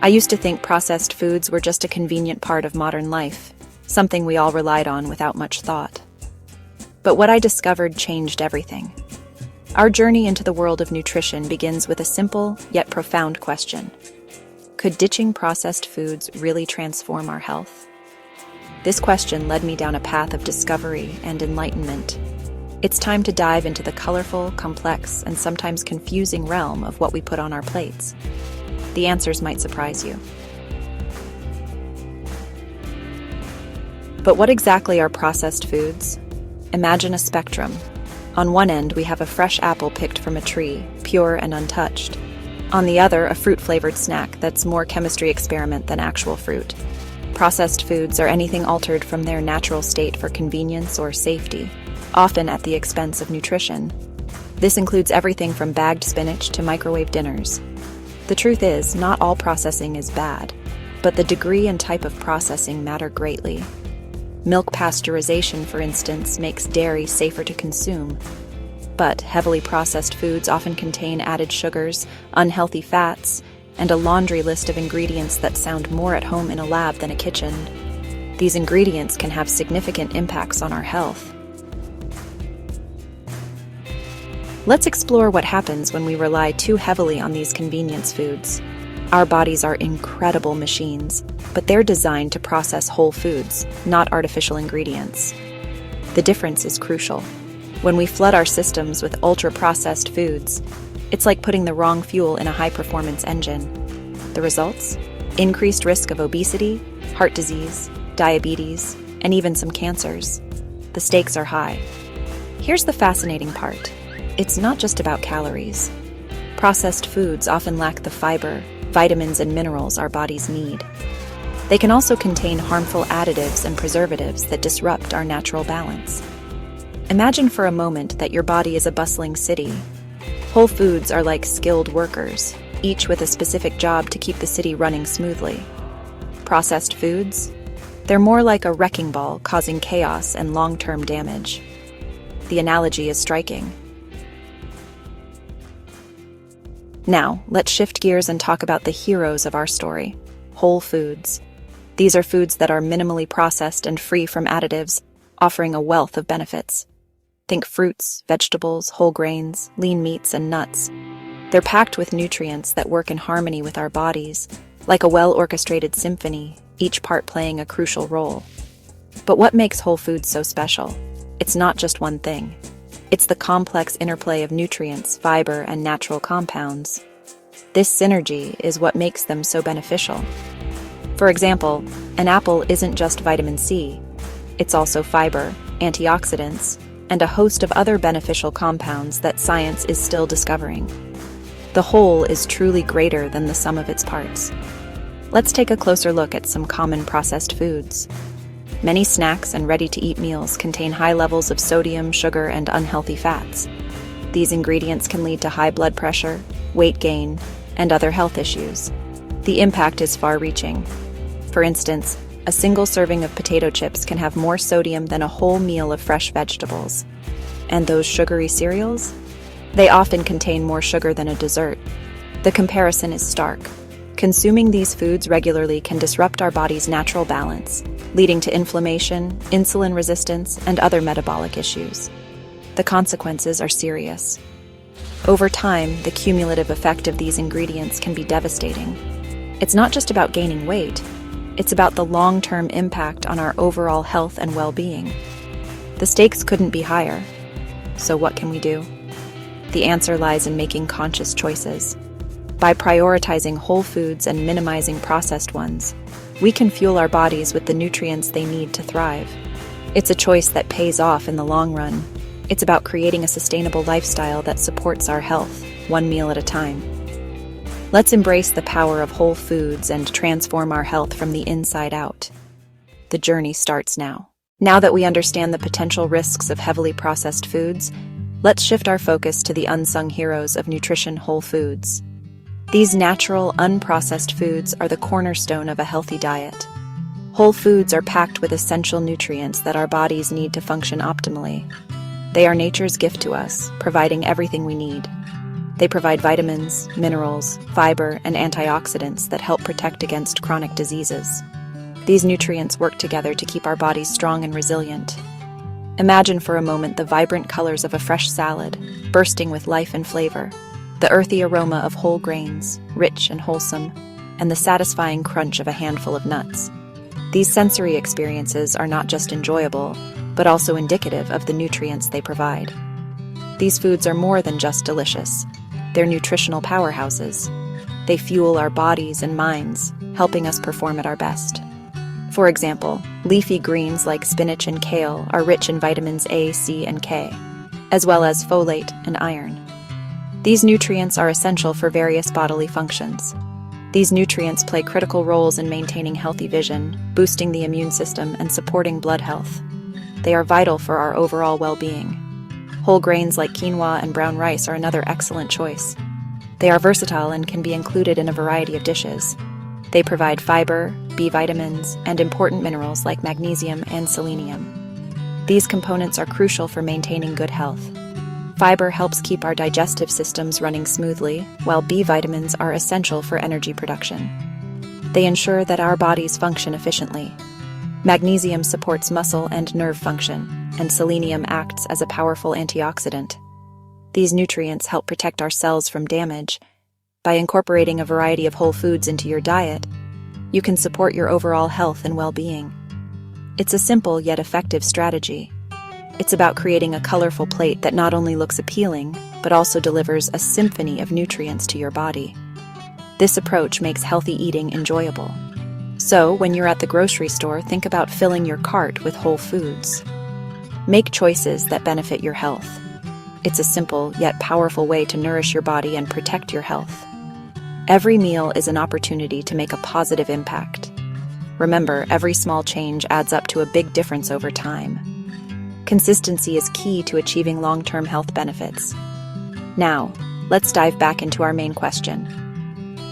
I used to think processed foods were just a convenient part of modern life, something we all relied on without much thought. But what I discovered changed everything. Our journey into the world of nutrition begins with a simple yet profound question. Could ditching processed foods really transform our health? This question led me down a path of discovery and enlightenment. It's time to dive into the colorful, complex, and sometimes confusing realm of what we put on our plates. The answers might surprise you. But what exactly are processed foods? Imagine a spectrum. On one end, we have a fresh apple picked from a tree, pure and untouched. On the other, a fruit-flavored snack that's more chemistry experiment than actual fruit. Processed foods are anything altered from their natural state for convenience or safety, often at the expense of nutrition. This includes everything from bagged spinach to microwave dinners. The truth is, not all processing is bad, but the degree and type of processing matter greatly. Milk pasteurization, for instance, makes dairy safer to consume. But heavily processed foods often contain added sugars, unhealthy fats, and a laundry list of ingredients that sound more at home in a lab than a kitchen. These ingredients can have significant impacts on our health. Let's explore what happens when we rely too heavily on these convenience foods. Our bodies are incredible machines, but they're designed to process whole foods, not artificial ingredients. The difference is crucial. When we flood our systems with ultra-processed foods, it's like putting the wrong fuel in a high-performance engine. The results? Increased risk of obesity, heart disease, diabetes, and even some cancers. The stakes are high. Here's the fascinating part. It's not just about calories. Processed foods often lack the fiber, vitamins, and minerals our bodies need. They can also contain harmful additives and preservatives that disrupt our natural balance. Imagine for a moment that your body is a bustling city. Whole foods are like skilled workers, each with a specific job to keep the city running smoothly. Processed foods? They're more like a wrecking ball causing chaos and long-term damage. The analogy is striking. Now, let's shift gears and talk about the heroes of our story, whole foods. These are foods that are minimally processed and free from additives, offering a wealth of benefits. Think fruits, vegetables, whole grains, lean meats, and nuts. They're packed with nutrients that work in harmony with our bodies, like a well-orchestrated symphony, each part playing a crucial role. But what makes whole foods so special? It's not just one thing. It's the complex interplay of nutrients, fiber, and natural compounds. This synergy is what makes them so beneficial. For example, an apple isn't just vitamin C. It's also fiber, antioxidants, and a host of other beneficial compounds that science is still discovering. The whole is truly greater than the sum of its parts. Let's take a closer look at some common processed foods. Many snacks and ready-to-eat meals contain high levels of sodium, sugar, and unhealthy fats. These ingredients can lead to high blood pressure, weight gain, and other health issues. The impact is far-reaching. For instance, a single serving of potato chips can have more sodium than a whole meal of fresh vegetables. And those sugary cereals? They often contain more sugar than a dessert. The comparison is stark. Consuming these foods regularly can disrupt our body's natural balance, leading to inflammation, insulin resistance, and other metabolic issues. The consequences are serious. Over time, the cumulative effect of these ingredients can be devastating. It's not just about gaining weight. It's about the long-term impact on our overall health and well-being. The stakes couldn't be higher. So what can we do? The answer lies in making conscious choices. By prioritizing whole foods and minimizing processed ones, we can fuel our bodies with the nutrients they need to thrive. It's a choice that pays off in the long run. It's about creating a sustainable lifestyle that supports our health, one meal at a time. Let's embrace the power of whole foods and transform our health from the inside out. The journey starts now. Now that we understand the potential risks of heavily processed foods, let's shift our focus to the unsung heroes of nutrition: whole foods. These natural, unprocessed foods are the cornerstone of a healthy diet. Whole foods are packed with essential nutrients that our bodies need to function optimally. They are nature's gift to us, providing everything we need. They provide vitamins, minerals, fiber, and antioxidants that help protect against chronic diseases. These nutrients work together to keep our bodies strong and resilient. Imagine for a moment the vibrant colors of a fresh salad, bursting with life and flavor, the earthy aroma of whole grains, rich and wholesome, and the satisfying crunch of a handful of nuts. These sensory experiences are not just enjoyable, but also indicative of the nutrients they provide. These foods are more than just delicious. They're nutritional powerhouses. They fuel our bodies and minds, helping us perform at our best. For example, leafy greens like spinach and kale are rich in vitamins A, C, and K, as well as folate and iron. These nutrients are essential for various bodily functions. These nutrients play critical roles in maintaining healthy vision, boosting the immune system, and supporting blood health. They are vital for our overall well-being. Whole grains like quinoa and brown rice are another excellent choice. They are versatile and can be included in a variety of dishes. They provide fiber, B vitamins, and important minerals like magnesium and selenium. These components are crucial for maintaining good health. Fiber helps keep our digestive systems running smoothly, while B vitamins are essential for energy production. They ensure that our bodies function efficiently. Magnesium supports muscle and nerve function, and selenium acts as a powerful antioxidant. These nutrients help protect our cells from damage. By incorporating a variety of whole foods into your diet, you can support your overall health and well-being. It's a simple yet effective strategy. It's about creating a colorful plate that not only looks appealing, but also delivers a symphony of nutrients to your body. This approach makes healthy eating enjoyable. So, when you're at the grocery store, think about filling your cart with whole foods. Make choices that benefit your health. It's a simple yet powerful way to nourish your body and protect your health. Every meal is an opportunity to make a positive impact. Remember, every small change adds up to a big difference over time. Consistency is key to achieving long-term health benefits. Now, let's dive back into our main question.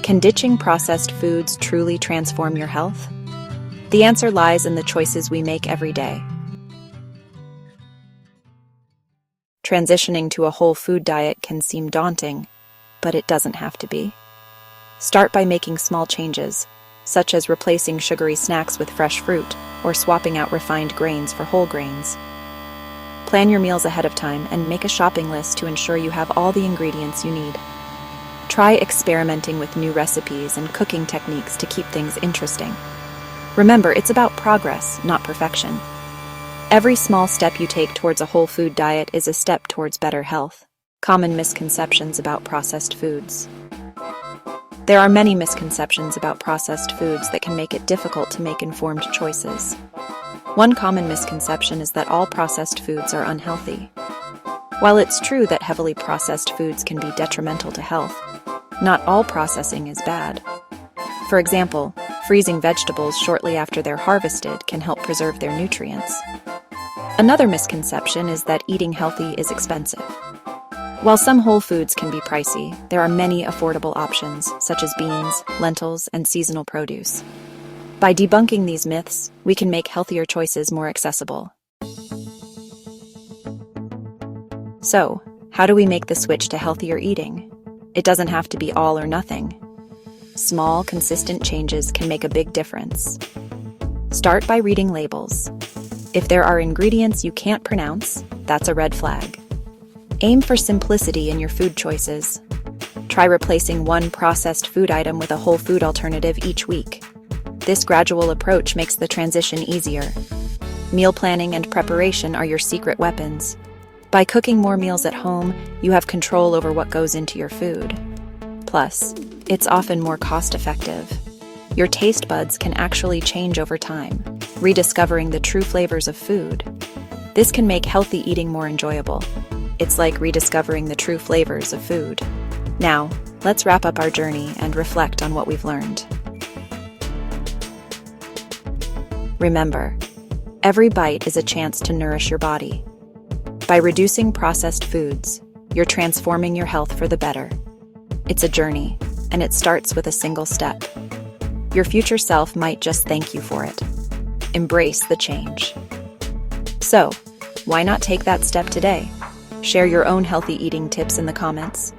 Can ditching processed foods truly transform your health? The answer lies in the choices we make every day. Transitioning to a whole food diet can seem daunting, but it doesn't have to be. Start by making small changes, such as replacing sugary snacks with fresh fruit or swapping out refined grains for whole grains. Plan your meals ahead of time and make a shopping list to ensure you have all the ingredients you need. Try experimenting with new recipes and cooking techniques to keep things interesting. Remember, it's about progress, not perfection. Every small step you take towards a whole food diet is a step towards better health. Common misconceptions about processed foods. There are many misconceptions about processed foods that can make it difficult to make informed choices. One common misconception is that all processed foods are unhealthy. While it's true that heavily processed foods can be detrimental to health, not all processing is bad. For example, freezing vegetables shortly after they're harvested can help preserve their nutrients. Another misconception is that eating healthy is expensive. While some whole foods can be pricey, there are many affordable options, such as beans, lentils, and seasonal produce. By debunking these myths, we can make healthier choices more accessible. So, how do we make the switch to healthier eating? It doesn't have to be all or nothing. Small, consistent changes can make a big difference. Start by reading labels. If there are ingredients you can't pronounce, that's a red flag. Aim for simplicity in your food choices. Try replacing one processed food item with a whole food alternative each week. This gradual approach makes the transition easier. Meal planning and preparation are your secret weapons. By cooking more meals at home, you have control over what goes into your food. Plus, it's often more cost-effective. Your taste buds can actually change over time, rediscovering the true flavors of food. This can make healthy eating more enjoyable. It's like rediscovering the true flavors of food. Now, let's wrap up our journey and reflect on what we've learned. Remember, every bite is a chance to nourish your body. By reducing processed foods, you're transforming your health for the better. It's a journey, and it starts with a single step. Your future self might just thank you for it. Embrace the change. So, why not take that step today? Share your own healthy eating tips in the comments.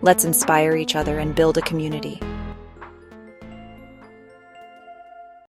Let's inspire each other and build a community.